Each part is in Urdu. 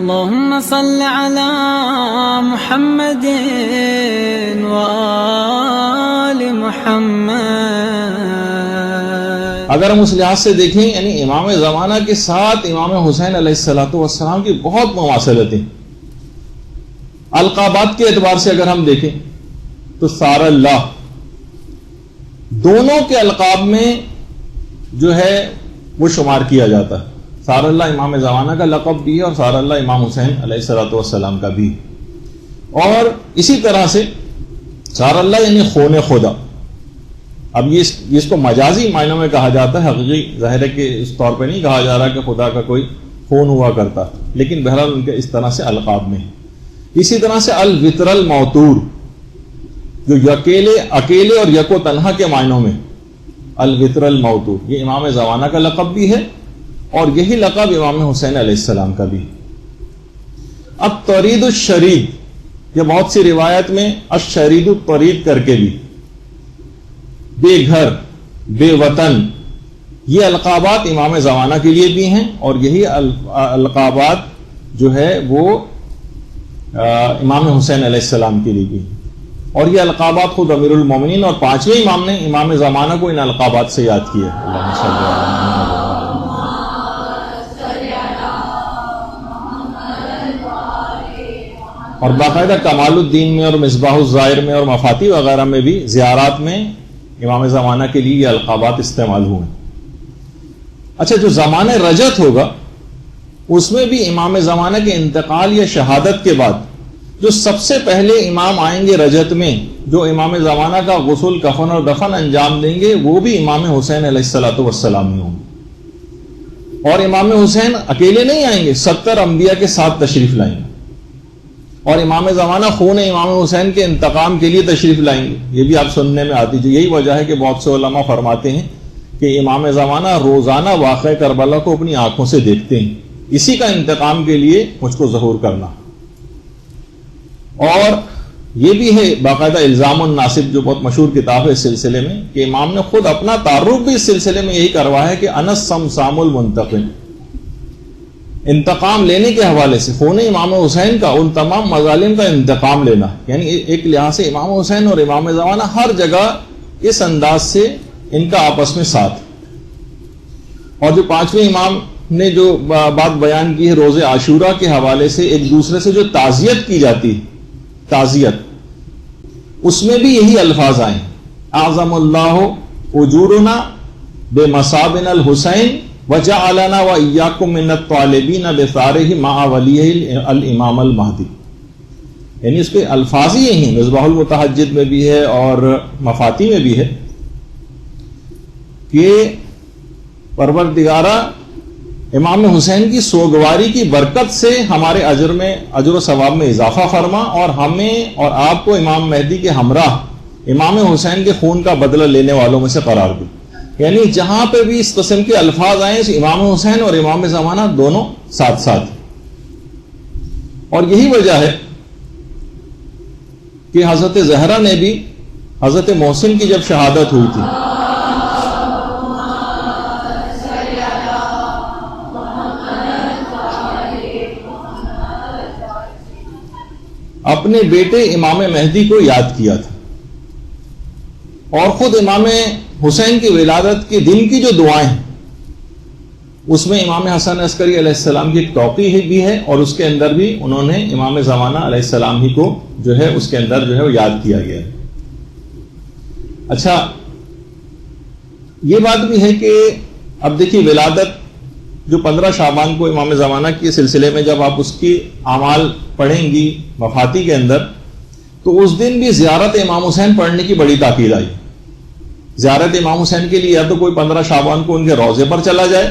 اللهم صل على محمد وآل محمد. اگر ہم اس لحاظ سے دیکھیں یعنی امام زمانہ کے ساتھ امام حسین علیہ السلام کی بہت مماثلتیں. القابات کے اعتبار سے اگر ہم دیکھیں تو سار اللہ دونوں کے القاب میں جو ہے وہ شمار کیا جاتا ہے. سار اللہ امام زمانہ کا لقب بھی ہے اور سار اللہ امام حسین علیہ السلام کا بھی. اور اسی طرح سے سار اللہ یعنی خون خدا. اب یہ اس کو مجازی معنوں میں کہا جاتا ہے، حقیقی ظاہر ہے کہ اس طور پہ نہیں کہا جا رہا کہ خدا کا کوئی خون ہوا کرتا، لیکن بہرحال ان کے اس طرح سے القاب میں. اسی طرح سے الوتر الموتور جو اکیلے اور یک و تنہا کے معنوں میں الوتر الموتور، یہ امام زمانہ کا لقب بھی ہے اور یہی لقب امام حسین علیہ السلام کا بھی. اب طرید الشرید، یہ بہت سی روایت میں الشرید الطرید کر کے بھی، بے گھر بے وطن، یہ القابات امام زمانہ کے لیے بھی ہیں اور یہی القابات جو ہے وہ امام حسین علیہ السلام کے لیے بھی ہیں. اور یہ القابات خود امیر المومنین اور پانچویں امام نے امام زمانہ کو ان القابات سے یاد کیا. اللہم صلی علی محمد. اور باقاعدہ کمال الدین میں اور مصباح الظاہر میں اور مفاتیح وغیرہ میں بھی زیارات میں امام زمانہ کے لیے یہ القابات استعمال ہوئے. اچھا، جو زمانہ رجت ہوگا اس میں بھی امام زمانہ کے انتقال یا شہادت کے بعد جو سب سے پہلے امام آئیں گے رجت میں، جو امام زمانہ کا غسل کفن اور دفن انجام دیں گے، وہ بھی امام حسین علیہ السلام ہی ہوں گے. اور امام حسین اکیلے نہیں آئیں گے، 70 انبیاء کے ساتھ تشریف لائیں گے. اور امام زمانہ خون امام حسین کے انتقام کے لیے تشریف لائیں گے. یہ بھی آپ سننے میں آتی ہے. یہی وجہ ہے کہ بہت سے علماء فرماتے ہیں کہ امام زمانہ روزانہ واقعہ کربلا کو اپنی آنکھوں سے دیکھتے ہیں، اسی کا انتقام کے لیے مجھ کو ظہور کرنا. اور یہ بھی ہے باقاعدہ الزام الناصب جو بہت مشہور کتاب ہے اس سلسلے میں، کہ امام نے خود اپنا تعارف بھی اس سلسلے میں یہی کروا ہے کہ انا الصمصام المنتقم، انتقام لینے کے حوالے سے خون امام حسین کا ان تمام مظالم کا انتقام لینا. یعنی ایک لحاظ سے امام حسین اور امام زمانہ ہر جگہ اس انداز سے ان کا آپس میں ساتھ. اور جو پانچویں امام نے جو بات بیان کی ہے روز عاشورہ کے حوالے سے ایک دوسرے سے جو تعزیت کی جاتی، تعزیت، اس میں بھی یہی الفاظ آئے ہیں. اعظم اللہ اجورنا بمصابنا الحسین وجعلنا وإياكم من الطالبین بثارہ مع ولیہ الامام المہدی. یعنی اس کے الفاظ ہی ہیں، مصباح المتحجد میں بھی ہے اور مفاتیح میں بھی ہے کہ پروردگارہ امام حسین کی سوگواری کی برکت سے ہمارے اجر و ثواب میں اضافہ فرما اور ہمیں اور آپ کو امام مہدی کے ہمراہ امام حسین کے خون کا بدلہ لینے والوں میں سے قرار دے. یعنی جہاں پہ بھی اس قسم کے الفاظ آئے امام حسین اور امام زمانہ دونوں ساتھ ساتھ. اور یہی وجہ ہے کہ حضرت زہرا نے بھی حضرت محسن کی جب شہادت ہوئی تھی اپنے بیٹے امام مہدی کو یاد کیا تھا اور خود امام حسین کی ولادت کے دن کی جو دعائیں ہیں اس میں امام حسن عسکری علیہ السلام کی ایک توقیع بھی ہے اور اس کے اندر بھی انہوں نے امام زمانہ علیہ السلام ہی کو جو ہے اس کے اندر جو ہے وہ یاد کیا گیا ہے. اچھا، یہ بات بھی ہے کہ اب دیکھیے ولادت جو 15 شعبان کو امام زمانہ کے سلسلے میں جب آپ اس کی اعمال پڑھیں گی مفاتیح کے اندر تو اس دن بھی زیارت امام حسین پڑھنے کی بڑی تاکید آئی. زیارت امام حسین کے لیے یا تو کوئی 15 شعبان کو ان کے روضے پر چلا جائے،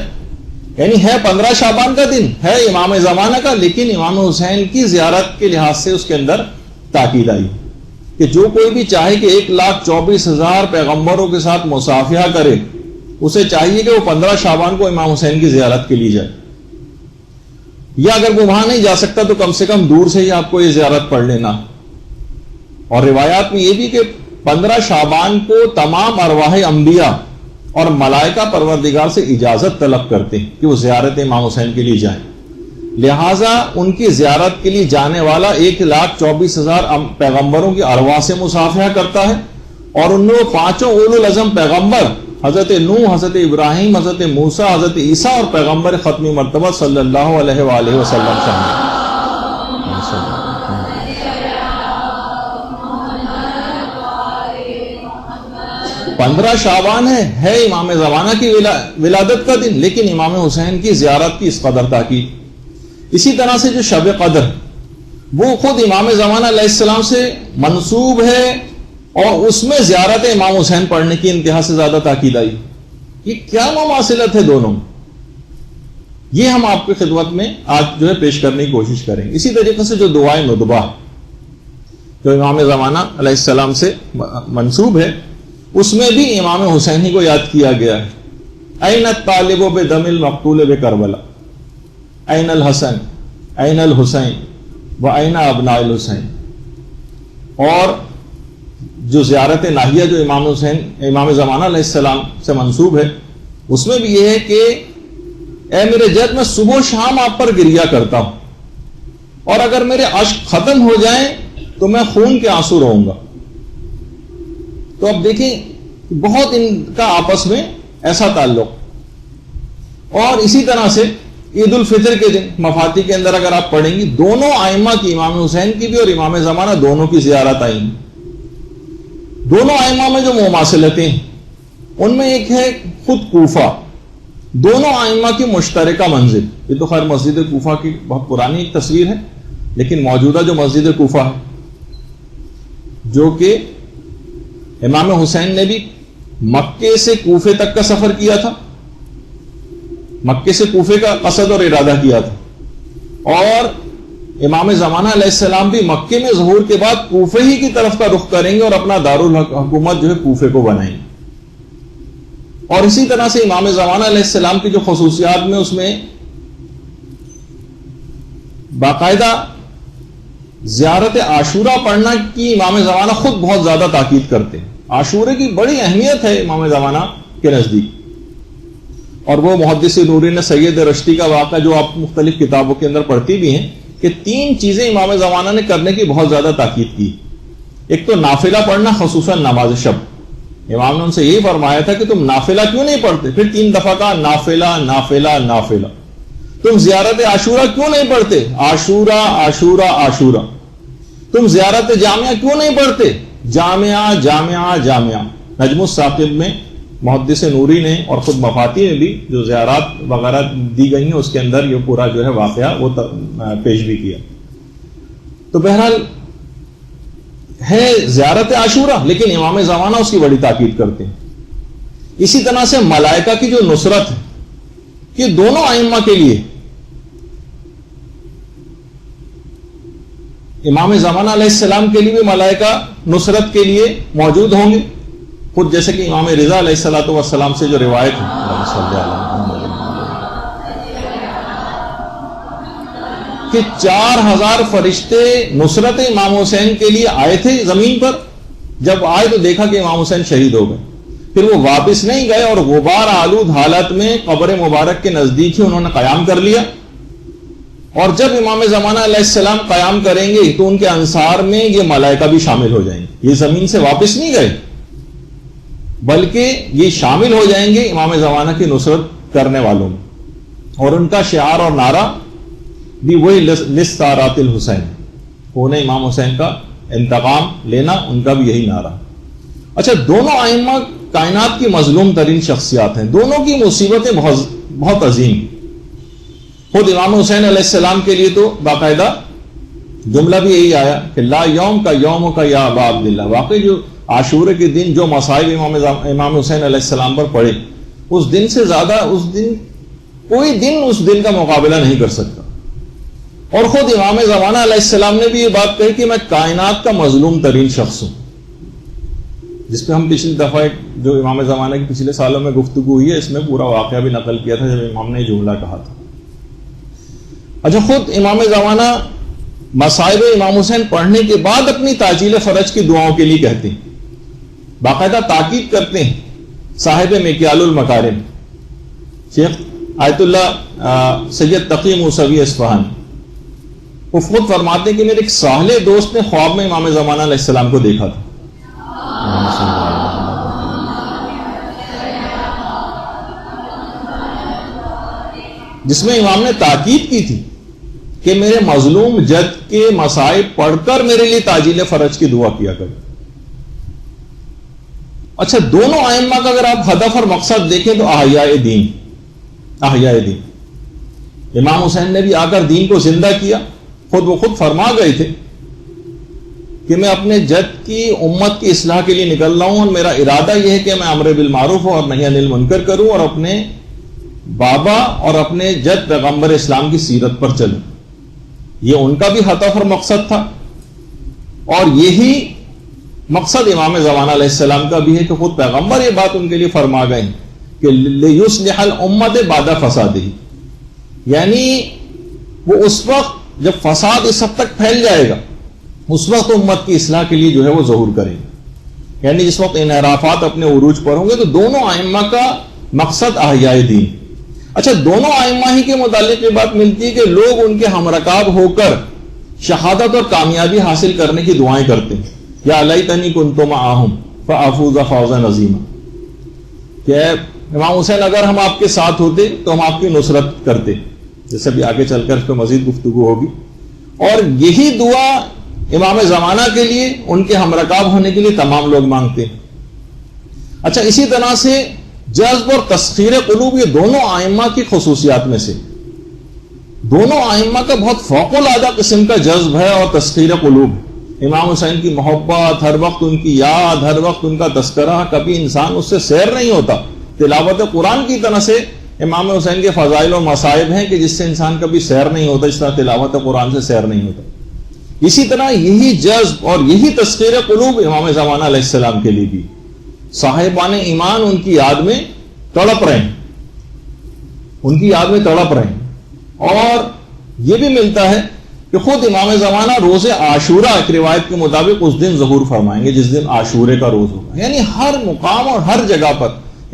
یعنی ہے 15 شعبان کا دن ہے امام زمانہ کا، لیکن امام حسین کی زیارت کے لحاظ سے اس کے اندر تاکید آئی کہ جو کوئی بھی چاہے کہ 1,24,000 پیغمبروں کے ساتھ مصافحہ کرے، اسے چاہیے کہ وہ 15 شعبان کو امام حسین کی زیارت کے لیے جائے، یا اگر وہ وہاں نہیں جا سکتا تو کم سے کم دور سے ہی آپ کو یہ زیارت پڑھ لینا. اور روایات میں یہ بھی کہ 15 شعبان کو تمام ارواح انبیاء اور ملائکہ پروردگار سے اجازت طلب کرتے ہیں کہ وہ زیارت امام حسین کے لیے جائیں. لہذا ان کی زیارت کے لیے جانے والا 1,24,000 پیغمبروں کی ارواح سے مصافحہ کرتا ہے، اور ان میں وہ 5 اولو العزم پیغمبر حضرت نوح، حضرت ابراہیم، حضرت موسیٰ، حضرت عیسیٰ اور پیغمبر ختمی مرتبہ صلی اللہ علیہ وآلہ وسلم شامل۔ 15 شعبان ہے امام زمانہ کی ولادت کا دن، لیکن امام حسین کی زیارت کی اس قدر تاکید۔ اسی طرح سے جو شب قدر وہ خود امام زمانہ علیہ السلام سے منسوب ہے، اور اس میں زیارت امام حسین پڑھنے کی انتہا سے زیادہ تاکید آئی۔ یہ کیا مماثلت ہے دونوں؟ یہ ہم آپ کی خدمت میں آج جو ہے پیش کرنے کی کوشش کریں گے۔ اسی طریقے سے جو دعائے ندبہ جو امام زمانہ علیہ السلام سے منسوب ہے، اس میں بھی امام حسین ہی کو یاد کیا گیا ہے۔ این الطالب بدم المقتول بکربلا، این الحسن، این الحسین و این ابناء الحسین۔ اور جو زیارت ناہیہ جو امام زمانہ علیہ السلام سے منسوب ہے، اس میں بھی یہ ہے کہ اے میرے جد، میں صبح و شام آپ پر گریہ کرتا ہوں، اور اگر میرے اشک ختم ہو جائیں تو میں خون کے آنسو رہوں گا۔ تو اب دیکھیں بہت ان کا آپس میں ایسا تعلق۔ اور اسی طرح سے عید الفطر کے دن مفاتی کے اندر اگر آپ پڑھیں گی، دونوں ائمہ کی، امام حسین کی بھی اور امام زمانہ دونوں کی زیارت آئی۔ دونوں ائمہ میں جو مماثلتیں ہیں ان میں ایک ہے خود کوفہ، دونوں ائمہ کی مشترکہ منزل۔ یہ تو خیر مسجد کوفہ کی بہت پرانی ایک تصویر ہے، لیکن موجودہ جو مسجد کوفہ ہے، جو کہ امام حسین نے بھی مکے سے کوفے تک کا سفر کیا تھا، مکے سے کوفے کا قصد اور ارادہ کیا تھا، اور امام زمانہ علیہ السلام بھی مکے میں ظہور کے بعد کوفے ہی کی طرف کا رخ کریں گے اور اپنا دارالحکومت جو ہے کوفے کو بنائیں گے۔ اور اسی طرح سے امام زمانہ علیہ السلام کی جو خصوصیات میں اس میں باقاعدہ زیارت عاشورہ پڑھنا کی امام زمانہ خود بہت زیادہ تاکید کرتے ہیں۔ عاشورے کی بڑی اہمیت ہے امام زمانہ کے نزدیک، اور وہ محدث نورین سید رشتی کا واقعہ جو آپ مختلف کتابوں کے اندر پڑھتی بھی ہیں کہ 3 چیزیں امام زمانہ نے کرنے کی بہت زیادہ تاکید کی۔ ایک تو نافلہ پڑھنا، خصوصاً نماز شب۔ امام نے ان سے یہی فرمایا تھا کہ تم نافلہ کیوں نہیں پڑھتے؟ پھر 3 دفعہ کہا نافلہ نافلہ نافلہ۔ تم زیارت عاشورہ کیوں نہیں پڑھتے؟ عاشورہ عاشورہ عاشورہ۔ تم زیارت جامعہ کیوں نہیں پڑھتے؟ جامعہ جامعہ جامعہ۔ نجم الثاقب میں محدث نوری نے اور خود مفاتی میں بھی جو زیارات وغیرہ دی گئی ہیں اس کے اندر یہ پورا جو ہے واقعہ وہ پیش بھی کیا۔ تو بہرحال ہے زیارت عاشورہ، لیکن امام زمانہ اس کی بڑی تاکید کرتے ہیں۔ اسی طرح سے ملائکہ کی جو نصرت ہے کہ دونوں ائمہ کے لیے، امام زمانہ علیہ السلام کے لیے بھی ملائکہ نصرت کے لیے موجود ہوں گے، خود جیسے کہ امام رضا علیہ السلام سے جو روایت ہے کہ 4000 فرشتے نصرت امام حسین کے لیے آئے تھے زمین پر۔ جب آئے تو دیکھا کہ امام حسین شہید ہو گئے، پھر وہ واپس نہیں گئے اور غبار آلود حالت میں قبر مبارک کے نزدیک ہی انہوں نے قیام کر لیا۔ اور جب امام زمانہ علیہ السلام قیام کریں گے تو ان کے انصار میں یہ ملائکہ بھی شامل ہو جائیں گے۔ یہ زمین سے واپس نہیں گئے، بلکہ یہ شامل ہو جائیں گے امام زمانہ کی نصرت کرنے والوں میں۔ اور ان کا شعار اور نعرہ بھی وہی لستارات الحسین، انہیں امام حسین کا انتقام لینا، ان کا بھی یہی نعرہ۔ اچھا، دونوں ائمہ کائنات کی مظلوم ترین شخصیات ہیں، دونوں کی مصیبتیں بہت عظیم۔ خود امام حسین علیہ السلام کے لیے تو باقاعدہ جملہ بھی یہی آیا کہ لا یوم کا یوم کا یا ابا عبداللہ۔ واقعی جو عاشورے کے دن جو مصائب امام حسین علیہ السلام پر پڑے، اس دن سے زیادہ کوئی دن اس دن کا مقابلہ نہیں کر سکتا۔ اور خود امام زمانہ علیہ السلام نے بھی یہ بات کہی کہ میں کائنات کا مظلوم ترین شخص ہوں، جس پہ ہم پچھلی دفعہ جو امام زمانہ کی پچھلے سالوں میں گفتگو ہوئی ہے اس میں پورا واقعہ بھی نقل کیا تھا جب امام نے یہ جملہ کہا تھا۔ اچھا، خود امام زمانہ مصائب امام حسین پڑھنے کے بعد اپنی تعجیل فرج کی دعاؤں کے لیے کہتے ہیں، باقاعدہ تاکید کرتے ہیں۔ صاحب مکیال المکارم شیخ آیت اللہ سید تقی موسوی اصفہانی وہ خود فرماتے ہیں کہ میرے ایک صالح دوست نے خواب میں امام زمانہ علیہ السلام کو دیکھا تھا، جس میں امام نے تاکید کی تھی کہ میرے مظلوم جد کے مصائب پڑھ کر میرے لیے تعجیل فرج کی دعا کیا کرو۔ اچھا، دونوں ائمہ کا اگر آپ ہدف اور مقصد دیکھیں تو احیاء دین، امام حسین نے بھی آ کر دین کو زندہ کیا، خود فرما گئے تھے کہ میں اپنے جد کی امت کی اصلاح کے لیے نکل رہا ہوں اور میرا ارادہ یہ ہے کہ میں امر بالمعروف اور نہی عن المنکر کروں اور اپنے بابا اور اپنے جد پیغمبر اسلام کی سیرت پر چلوں۔ یہ ان کا بھی ہدف اور مقصد تھا، اور یہی مقصد امام زمانہ علیہ السلام کا بھی ہے کہ خود پیغمبر یہ بات ان کے لیے فرما گئے کہ لِيُصْلِحَ الْأُمَّةَ بَعْدَ فَسَادِهِ، یعنی وہ اس وقت جب فساد اس حد تک پھیل جائے گا اس وقت امت کی اصلاح کے لیے جو ہے وہ ظہور کریں گے، یعنی جس وقت انحرافات اپنے عروج پر ہوں گے۔ تو دونوں ائمہ کا مقصد احیاء دین۔ اچھا، دونوں ائمہ ہی کے متعلق یہ بات ملتی ہے کہ لوگ ان کے ہمرکاب ہو کر شہادت اور کامیابی حاصل کرنے کی دعائیں کرتے ہیں، یا لیتنی کنت معہم فافوز فوزا عظیما، کہ امام حسین اگر ہم آپ کے ساتھ ہوتے تو ہم آپ کی نصرت کرتے، جیسے بھی آگے چل کر اس پہ مزید گفتگو ہوگی۔ اور یہی دعا امام زمانہ کے لیے، ان کے ہمرکاب ہونے کے لیے تمام لوگ مانگتے ہیں۔ اچھا، اسی طرح سے جذب اور تسخیر قلوب یہ دونوں ائمہ کی خصوصیات میں سے، دونوں ائمہ کا بہت فوق العادہ قسم کا جذب ہے اور تسخیر قلوب۔ امام حسین کی محبت، ہر وقت ان کی یاد، ہر وقت ان کا تذکرہ، کبھی انسان اس سے سیر نہیں ہوتا۔ تلاوت قرآن کی طرح سے امام حسین کے فضائل و مصائب ہیں کہ جس سے انسان کبھی سیر نہیں ہوتا، اس طرح تلاوت قرآن سے سیر نہیں ہوتا۔ اسی طرح یہی جذب اور یہی تسخیر قلوب امام زمانہ علیہ السلام کے لیے بھی، صاحبان ایمان ان کی یاد میں تڑپ رہے ہیں، ان کی یاد میں تڑپ رہے ہیں۔ اور یہ بھی ملتا ہے کہ خود امام زمانہ روز عاشورہ ایک روایت کے مطابق اس دن ظہور فرمائیں گے جس دن عاشورے کا روز ہوگا، یعنی ہر مقام اور ہر جگہ پر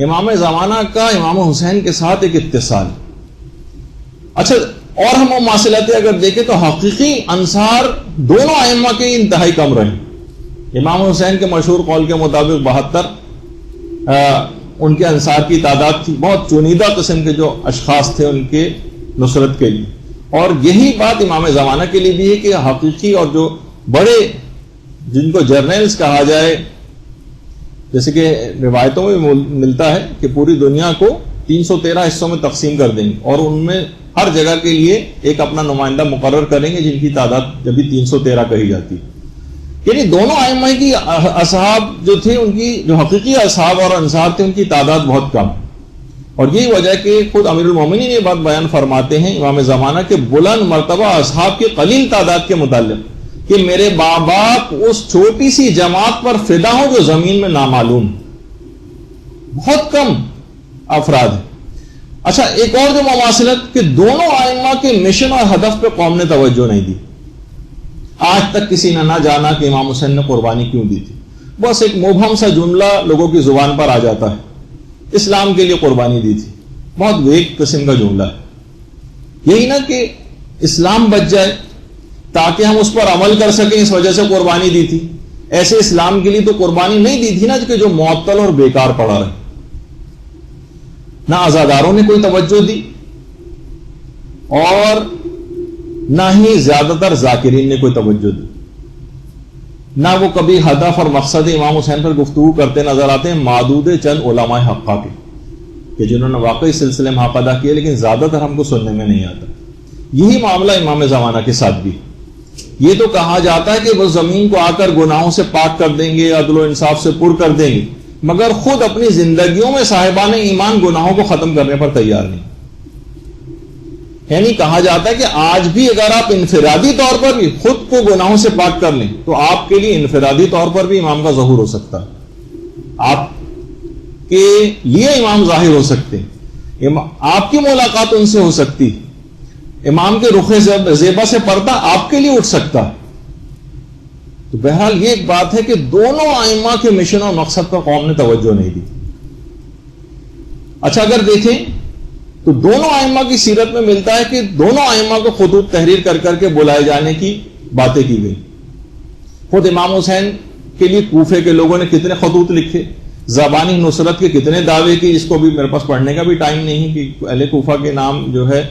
امام زمانہ کا امام حسین کے ساتھ ایک اتصال۔ اچھا، اور ہم مواصلاتیں اگر دیکھیں تو حقیقی انصار دونوں ائمہ کے انتہائی کم رہے۔ امام حسین کے مشہور قول کے مطابق 72 ان کے انصار کی تعداد تھی، بہت چنیدہ قسم کے جو اشخاص تھے ان کے نصرت کے لیے۔ اور یہی بات امام زمانہ کے لیے بھی ہے کہ حقیقی اور جو بڑے، جن کو جرنیلز کہا جائے، جیسے کہ روایتوں میں ملتا ہے کہ پوری دنیا کو 313 حصوں میں تقسیم کر دیں گے اور ان میں ہر جگہ کے لیے ایک اپنا نمائندہ مقرر کریں گے، جن کی تعداد جبھی 313 کہی جاتی ہے۔ یعنی دونوں ائمہ کی اصحاب جو تھے، ان کی جو حقیقی اصحاب اور انصار تھے، ان کی تعداد بہت کم، اور یہی وجہ کہ خود امیر المومنین یہ بات بیان فرماتے ہیں امام زمانہ کے بلند مرتبہ اصحاب کی قلیل تعداد کے متعلق کہ میرے باپ اس چھوٹی سی جماعت پر فدا ہوں جو زمین میں نامعلوم، بہت کم افراد ہیں۔ اچھا، ایک اور جو مواصلت کہ دونوں ائمہ کے مشن اور ہدف پہ قوم نے توجہ نہیں دی۔ آج تک کسی نے نہ جانا کہ امام حسین نے قربانی کیوں دی تھی، بس ایک مبہم سا جملہ لوگوں کی زبان پر آ جاتا ہے، اسلام کے لیے قربانی دی تھی، بہت ویک قسم کا جملہ ہے۔ یہی نا کہ اسلام بچ جائے تاکہ ہم اس پر عمل کر سکیں، اس وجہ سے قربانی دی تھی۔ ایسے اسلام کے لیے تو قربانی نہیں دی تھی نا کہ جو معطل اور بیکار پڑا رہے۔ نہ عزاداروں نے کوئی توجہ دی اور نہ ہی زیادہ تر ذاکرین نے کوئی توجہ دی، نہ وہ کبھی ہدف اور مقصد امام حسین پر گفتگو کرتے نظر آتے ہیں معدود چند علماء حقہ کے کہ جنہوں نے واقعی سلسلے میں حق ادا کیے، لیکن زیادہ تر ہم کو سننے میں نہیں آتا۔ یہی معاملہ امام زمانہ کے ساتھ بھی۔ یہ تو کہا جاتا ہے کہ وہ زمین کو آ کر گناہوں سے پاک کر دیں گے، عدل و انصاف سے پر کر دیں گے، مگر خود اپنی زندگیوں میں صاحبان ایمان گناہوں کو ختم کرنے پر تیار نہیں۔ یعنی کہا جاتا ہے کہ آج بھی اگر آپ انفرادی طور پر بھی خود کو گناہوں سے پاک کر لیں تو آپ کے لیے انفرادی طور پر بھی امام کا ظہور ہو سکتا ہے، آپ کے لیے امام ظاہر ہو سکتے ہیں، آپ کی ملاقات ان سے ہو سکتی، امام کے رخ زیبا سے پردہ آپ کے لیے اٹھ سکتا ہے۔ تو بہرحال یہ ایک بات ہے کہ دونوں ائمہ کے مشن اور مقصد پر قوم نے توجہ نہیں دی۔ اچھا، اگر دیکھیں تو دونوں ائمہ کی سیرت میں ملتا ہے کہ دونوں ائمہ کو خطوط تحریر کر کر کے بلائے جانے کی باتیں کی گئی. خود امام حسین کے لیے کوفے کے لوگوں نے کتنے خطوط لکھے, زبانی نصرت کے کتنے دعوے کی, جس کو بھی میرے پاس پڑھنے کا بھی ٹائم نہیں کہ اہل کوفہ کے نام جو ہے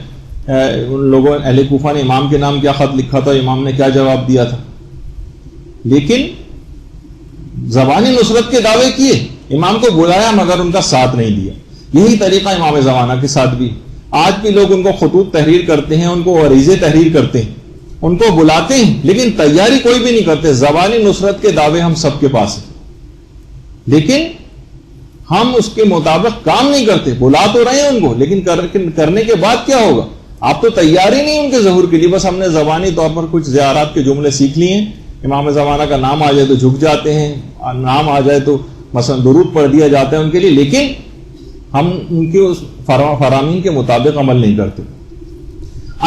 ان لوگوں اہل کوفہ نے امام کے نام کیا خط لکھا تھا, امام نے کیا جواب دیا تھا. لیکن زبانی نصرت کے دعوے کیے, امام کو بلایا مگر ان کا ساتھ نہیں دیا. یہی طریقہ امام زمانہ کے ساتھ بھی. آج بھی لوگ ان کو خطوط تحریر کرتے ہیں, ان کو عریضے تحریر کرتے ہیں, ان کو بلاتے ہیں, لیکن تیاری کوئی بھی نہیں کرتے. زبانی نصرت کے دعوے ہم سب کے پاس ہیں, لیکن ہم اس کے مطابق کام نہیں کرتے. بلا تو رہے ہیں ان کو, لیکن کرنے کے بعد کیا ہوگا؟ آپ تو تیاری نہیں ان کے ظہور کے لیے, بس ہم نے زبانی طور پر کچھ زیارات کے جملے سیکھ لیے ہیں. امام زمانہ کا نام آ جائے تو جھک جاتے ہیں, نام آ جائے تو مثلا درود پڑھ دیا جاتا ہے ان کے لیے, لیکن ہم ان کے اس فرامین کے مطابق عمل نہیں کرتے.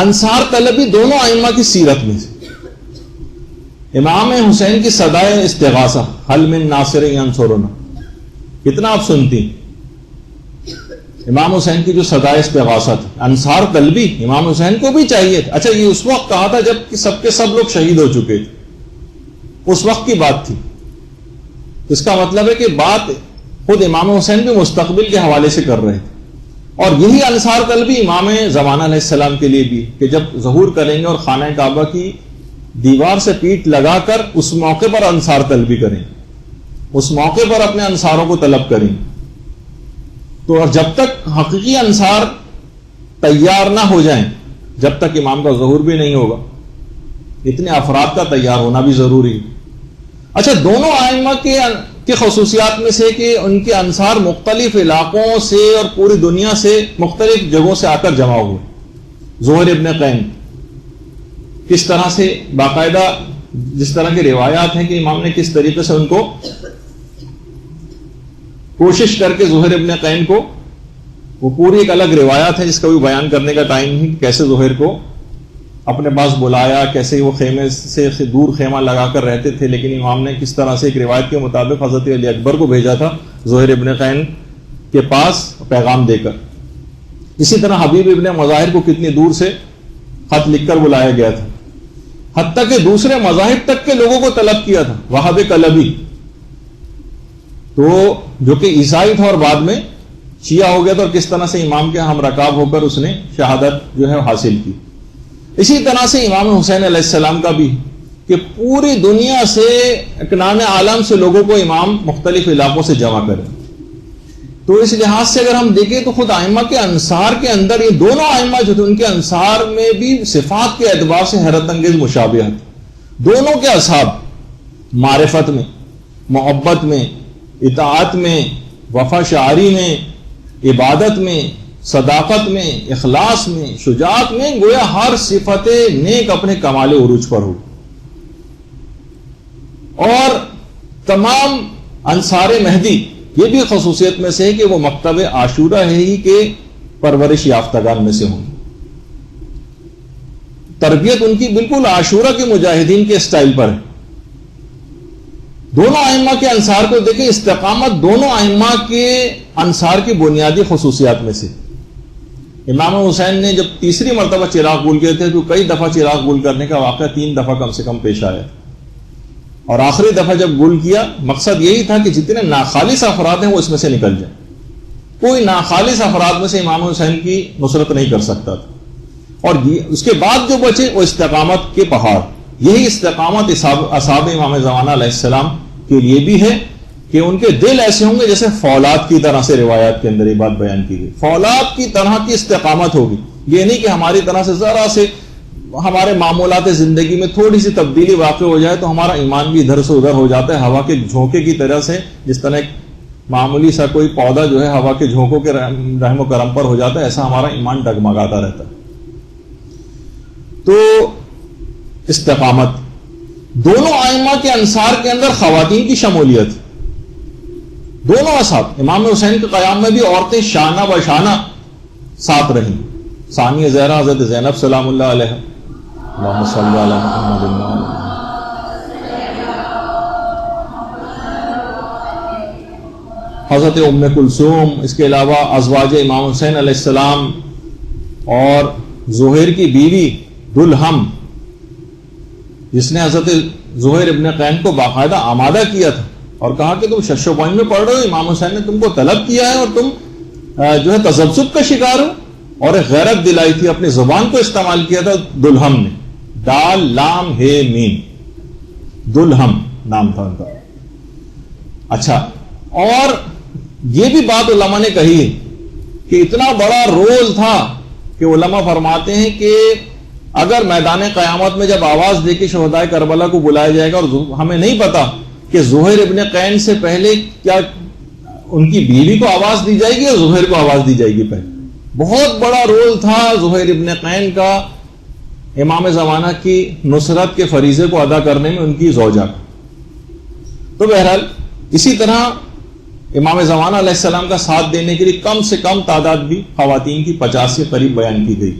انصار طلبی دونوں ائمہ کی سیرت میں سے. امام حسین کی صدائے استغاثہ, حل من ناصر ینصرنا, کتنا آپ سنتی. امام حسین کی جو صدائے استغاثہ تھی, انصار طلبی امام حسین کو بھی چاہیے تھا. اچھا, یہ اس وقت کہا تھا جب سب کے سب لوگ شہید ہو چکے تھے, اس وقت کی بات تھی. اس کا مطلب ہے کہ بات خود امام حسین بھی مستقبل کے حوالے سے کر رہے تھے. اور یہی انصار طلبی امام زمانہ علیہ السلام کے لیے بھی, کہ جب ظہور کریں گے اور خانہ کعبہ کی دیوار سے پیٹ لگا کر اس موقع پر انصار طلبی کریں, اس موقع پر اپنے انصاروں کو طلب کریں. تو اور جب تک حقیقی انصار تیار نہ ہو جائیں, جب تک امام کا ظہور بھی نہیں ہوگا, اتنے افراد کا تیار ہونا بھی ضروری ہے. اچھا, دونوں ائمہ کے خصوصیات میں سے کہ ان کے انصار مختلف علاقوں سے اور پوری دنیا سے مختلف جگہوں سے آ کر جمع ہوئے. زہیر ابن قین کس طرح سے باقاعدہ, جس طرح کی روایات ہیں کہ امام نے کس طریقے سے ان کو کوشش کر کے زہیر ابن قین کو, وہ پوری ایک الگ روایات ہے جس کا بھی بیان کرنے کا ٹائم نہیں, کہ کیسے زہیر کو اپنے پاس بلایا, کیسے وہ خیمے سے دور خیمہ لگا کر رہتے تھے, لیکن امام نے کس طرح سے ایک روایت کے مطابق حضرت علی اکبر کو بھیجا تھا زہیر ابن قین کے پاس پیغام دے کر. اسی طرح حبیب ابن مظاہر کو کتنی دور سے خط لکھ کر بلایا گیا تھا, حتیٰ کہ دوسرے مذاہب تک کے لوگوں کو طلب کیا تھا. وہاب کلبی تو جو کہ عیسائی تھا اور بعد میں شیعہ ہو گیا تھا, اور کس طرح سے امام کے ہم رکاب ہو کر اس نے شہادت جو ہے حاصل کی. اسی طرح سے امام حسین علیہ السلام کا بھی, کہ پوری دنیا سے اکنان عالم سے لوگوں کو امام مختلف علاقوں سے جمع کریں. تو اس لحاظ سے اگر ہم دیکھیں تو خود ائمہ کے انصار کے اندر یہ دونوں ائمہ جو تھے ان کے انصار میں بھی صفات کے اعتبار سے حیرت انگیز مشابہت. دونوں کے اصحاب معرفت میں, محبت میں, اطاعت میں, وفا شعاری میں, عبادت میں, صداقت میں, اخلاص میں, شجاعت میں, گویا ہر صفت نیک اپنے کمال عروج پر ہو. اور تمام انصار مہدی یہ بھی خصوصیت میں سے ہے کہ وہ مکتب عاشورہ ہے ہی کے پرورش یافتگان میں سے ہوں. تربیت ان کی بالکل عاشورہ کے مجاہدین کے اسٹائل پر ہے. دونوں ائمہ کے انصار کو دیکھیں, استقامت دونوں ائمہ کے انصار کی بنیادی خصوصیات میں سے. امام حسین نے جب تیسری مرتبہ چراغ گل کیے تھے تو کئی دفعہ چراغ گل کرنے کا واقعہ 3 دفعہ کم سے کم پیش آیا, اور آخری دفعہ جب گل کیا مقصد یہی تھا کہ جتنے ناخالص افراد ہیں وہ اس میں سے نکل جائیں. کوئی ناخالص افراد میں سے امام حسین کی نصرت نہیں کر سکتا تھا. اور اس کے بعد جو بچے وہ استقامت کے پہاڑ. یہی استقامت اصحاب امام زمانہ علیہ السلام کے لیے بھی ہے کہ ان کے دل ایسے ہوں گے جیسے فولاد کی طرح سے. روایات کے اندر یہ بات بیان کی گئی, فولاد کی طرح کی استقامت ہوگی. یہ نہیں کہ ہماری طرح سے ذرا سے ہمارے معمولات زندگی میں تھوڑی سی تبدیلی واقع ہو جائے تو ہمارا ایمان بھی ادھر سے ادھر ہو جاتا ہے, ہوا کے جھونکے کی طرح سے. جس طرح ایک معمولی سا کوئی پودا جو ہے ہوا کے جھونکوں کے رحم و کرم پر ہو جاتا ہے, ایسا ہمارا ایمان ڈگمگاتا رہتا ہے. تو استقامت دونوں ائمہ کے انصار کے اندر خواتین کی شمولیت. دونوں اصحاب امام حسین کے قیام میں بھی عورتیں شانہ بشانہ ساتھ رہیں. ثانیہ زہرا حضرت زینب سلام اللہ علیہ, اللہم صلی علی محمد. حضرت ام کلثوم, اس کے علاوہ ازواج امام حسین علیہ السلام اور زہیر کی بیوی دلہم، جس نے حضرت زہیر ابن قین کو باقاعدہ آمادہ کیا تھا اور کہا کہ تم شش و پوائنٹ میں پڑھ رہے ہو، امام حسین نے تم کو طلب کیا ہے اور تم جو ہے تذبذب کا شکار ہو، اور ایک غیرت دلائی تھی، اپنی زبان کو استعمال کیا تھا دلہم نے، دال لام ہے میم، دلہم نام تھا ان کا. اچھا، اور یہ بھی بات علماء نے کہی ہے کہ اتنا بڑا رول تھا کہ علماء فرماتے ہیں کہ اگر میدان قیامت میں جب آواز دے کے شہدائے کربلا کو بلایا جائے گا، اور ہمیں نہیں پتا کہ زہیر ابن قین سے پہلے کیا ان کی بیوی کو آواز دی جائے گی اور زہیر کو آواز دی جائے گی پہلے. بہت بڑا رول تھا زہیر ابن قین کا امام زمانہ کی نصرت کے فریضے کو ادا کرنے میں ان کی زوجہ کا. تو بہرحال اسی طرح امام زمانہ علیہ السلام کا ساتھ دینے کے لیے کم سے کم تعداد بھی خواتین کی 50 کے قریب بیان کی گئی.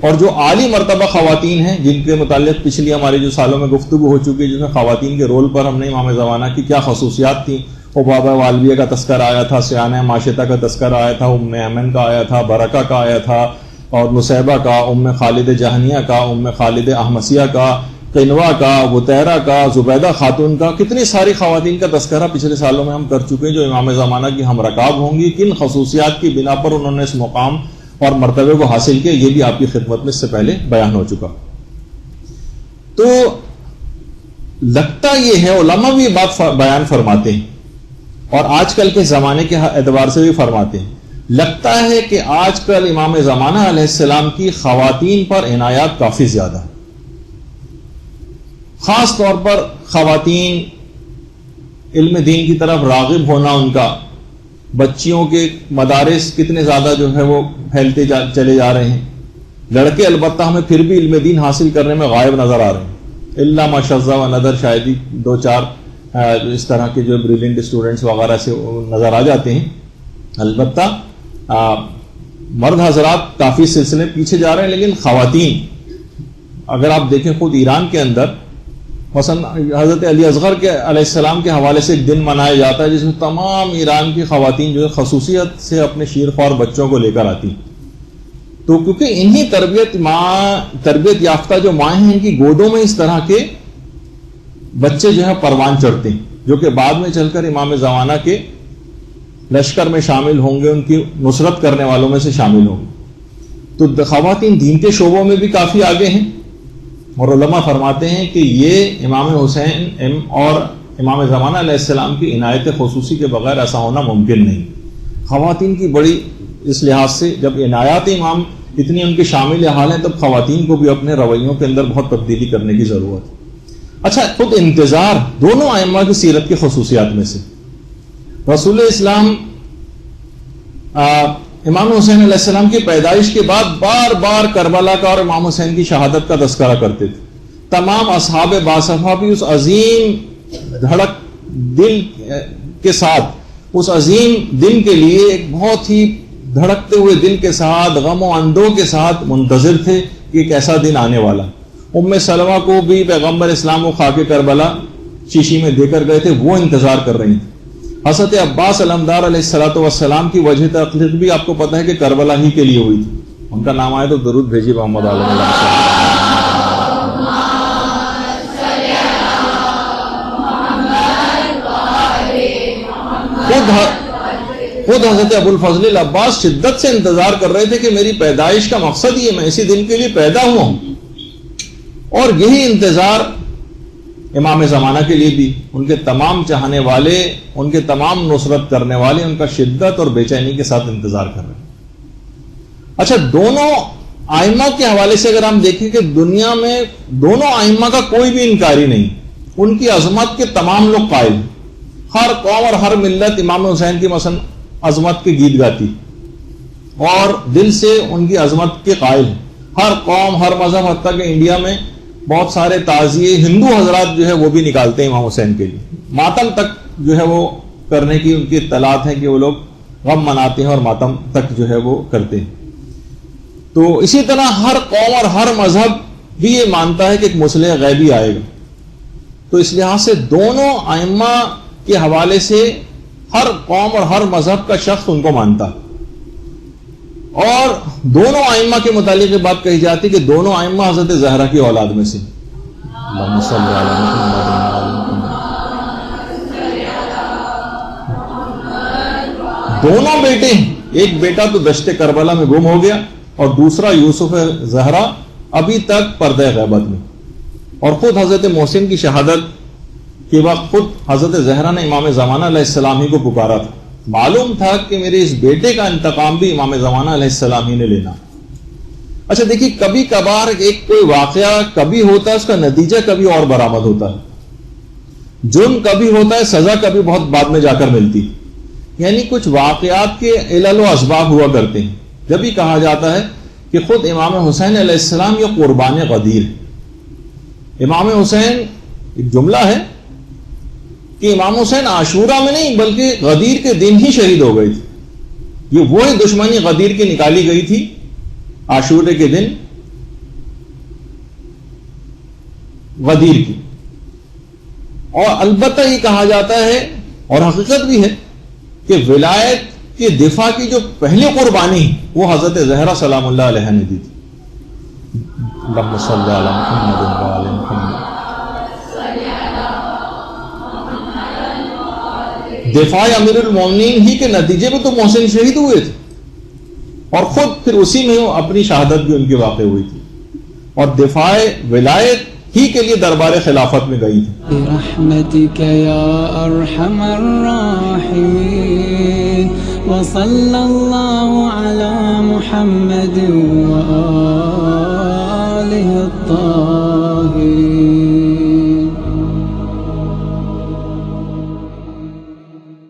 اور جو عالی مرتبہ خواتین ہیں جن کے متعلق پچھلی ہمارے جو سالوں میں گفتگو ہو چکی ہے، جس میں خواتین کے رول پر ہم نے امام زمانہ کی کیا خصوصیات تھیں، عبابہ والویہ کا تذکر آیا تھا، سیانہ ماشطہ کا تذکر آیا تھا، ام ایمن کا آیا تھا، برکہ کا آیا تھا، اور نصیبہ کا، ام خالد جہنیہ کا، ام خالد احمسیہ کا، قنوہ کا، بطیرہ کا، زبیدہ خاتون کا، کتنی ساری خواتین کا تذکرہ پچھلے سالوں میں ہم کر چکے ہیں جو امام زمانہ کی ہم رکاب ہوں گی. کن خصوصیات کی بنا پر انہوں نے اس مقام اور مرتبے کو حاصل کیا، یہ بھی آپ کی خدمت میں اس سے پہلے بیان ہو چکا. تو لگتا یہ ہے، علماء بھی یہ بات بیان فرماتے ہیں اور آج کل کے زمانے کے اعتبار سے بھی فرماتے ہیں، لگتا ہے کہ آج کل امام زمانہ علیہ السلام کی خواتین پر عنایات کافی زیادہ ہے. خاص طور پر خواتین علم دین کی طرف راغب ہونا، ان کا بچیوں کے مدارس کتنے زیادہ جو ہے وہ پھیلتے چلے جا رہے ہیں. لڑکے البتہ ہمیں پھر بھی علم دین حاصل کرنے میں غائب نظر آ رہے ہیں، الا ماشاءاللہ و نظر شاید ہی 2-4 اس طرح کے جو بریلینٹ اسٹوڈنٹس وغیرہ سے نظر آ جاتے ہیں. البتہ مرد حضرات کافی سلسلے پیچھے جا رہے ہیں، لیکن خواتین اگر آپ دیکھیں خود ایران کے اندر مثلا حضرت علی اصغر کے علیہ السلام کے حوالے سے ایک دن منایا جاتا ہے جس میں تمام ایران کی خواتین جو ہے خصوصیت سے اپنے شیرخوار بچوں کو لے کر آتی. تو کیونکہ انہی تربیت یافتہ جو مائیں ہیں، ان کی گودوں میں اس طرح کے بچے جو ہے پروان چڑھتے ہیں، جو کہ بعد میں چل کر امام زمانہ کے لشکر میں شامل ہوں گے، ان کی نصرت کرنے والوں میں سے شامل ہوں گے. تو خواتین دین کے شعبوں میں بھی کافی آگے ہیں، اور علماء فرماتے ہیں کہ یہ امام حسین اور امام زمانہ علیہ السلام کی عنایت خصوصی کے بغیر ایسا ہونا ممکن نہیں. خواتین کی بڑی اس لحاظ سے جب عنایات امام اتنی ان کے شامل حال ہیں، تب خواتین کو بھی اپنے رویوں کے اندر بہت تبدیلی کرنے کی ضرورت ہے. اچھا، خود انتظار دونوں ائمہ کی سیرت کی خصوصیات میں سے رسول اسلام امام حسین علیہ السلام کی پیدائش کے بعد بار بار کربلا کا اور امام حسین کی شہادت کا تذکرہ کرتے تھے. تمام اصحاب باصفہ بھی اس عظیم دھڑک دل کے ساتھ، اس عظیم دن کے لیے ایک بہت ہی دھڑکتے ہوئے دل کے ساتھ، غم و اندوہ کے ساتھ منتظر تھے کہ ایک ایسا دن آنے والا. ام سلمہ کو بھی پیغمبر اسلام و خاک کربلا شیشی میں دے کر گئے تھے، وہ انتظار کر رہی تھی. حضرت عباس علمدار علیہ الصلوۃ والسلام کی وجہ تخلیق بھی آپ کو پتہ ہے کہ کربلا ہی کے لیے ہوئی تھی. ان کا نام آئے تو درود بھیجیے محمد علیہ. خود حضرت ابو الفضل العباس شدت سے انتظار کر رہے تھے کہ میری پیدائش کا مقصد یہ، میں اسی دن کے لیے پیدا ہوا ہوں. اور یہی انتظار امام زمانہ کے لیے بھی، ان کے تمام چاہنے والے، ان کے تمام نصرت کرنے والے ان کا شدت اور بے چینی کے ساتھ انتظار کر رہے ہیں. اچھا، دونوں ائمہ کے حوالے سے اگر ہم دیکھیں کہ دنیا میں دونوں ائمہ کا کوئی بھی انکاری نہیں، ان کی عظمت کے تمام لوگ قائل ہیں. ہر قوم اور ہر ملت امام حسین کی مثلا عظمت کے گیت گاتی اور دل سے ان کی عظمت کے قائل ہیں. ہر قوم، ہر مذہب، حتیٰ کہ انڈیا میں بہت سارے تعزیے ہندو حضرات جو ہے وہ بھی نکالتے ہیں امام حسین کے لیے. ماتم تک جو ہے وہ کرنے کی ان کی اطلاعات ہیں کہ وہ لوگ غم مناتے ہیں اور ماتم تک جو ہے وہ کرتے ہیں. تو اسی طرح ہر قوم اور ہر مذہب بھی یہ مانتا ہے کہ ایک مصلح غیبی آئے گا. تو اس لحاظ سے دونوں ائمہ کے حوالے سے ہر قوم اور ہر مذہب کا شخص ان کو مانتا. اور دونوں ائمہ کے متعلق یہ بات کہی جاتی کہ دونوں ائمہ حضرت زہرا کی اولاد میں سے. اللہم صلی علی محمد. دونوں بیٹے، ایک بیٹا تو دشت کربلا میں گم ہو گیا اور دوسرا یوسف زہرا ابھی تک پردہ غیبت میں. اور خود حضرت محسن کی شہادت کے وقت خود حضرت زہرا نے امام زمانہ علیہ السلام ہی کو پکارا تھا. معلوم تھا کہ میرے اس بیٹے کا انتقام بھی امام زمانہ علیہ السلام ہی نے لینا. اچھا دیکھیے، کبھی کبھار ایک کوئی واقعہ کبھی ہوتا ہے، اس کا نتیجہ کبھی اور برآمد ہوتا ہے. جرم کبھی ہوتا ہے، سزا کبھی بہت بعد میں جا کر ملتی. یعنی کچھ واقعات کے علل و اسباب ہوا کرتے ہیں. جب ہی کہا جاتا ہے کہ خود امام حسین علیہ السلام یہ قربان غدیر. امام حسین، ایک جملہ ہے کہ امام حسین عاشورہ میں نہیں بلکہ غدیر کے دن ہی شہید ہو گئے تھے. یہ وہی دشمنی غدیر کی نکالی گئی تھی عاشورے کے دن غدیر کی. اور البتہ یہ کہا جاتا ہے اور حقیقت بھی ہے کہ ولایت کے دفاع کی جو پہلی قربانی وہ حضرت زہرا سلام اللہ علیہ نے دی تھی. اللہم صلی علی محمد و آل محمد. دفاع امیر المومنین ہی کے نتیجے میں تو محسن شہید ہوئے تھے اور خود پھر اسی میں اپنی شہادت بھی ان کی واقع ہوئی تھی اور دفاع ولایت ہی کے لیے دربار خلافت میں گئی تھی. برحمتک یا ارحم الراحمین وصلی اللہ علی محمد و آلہ الطاہرین.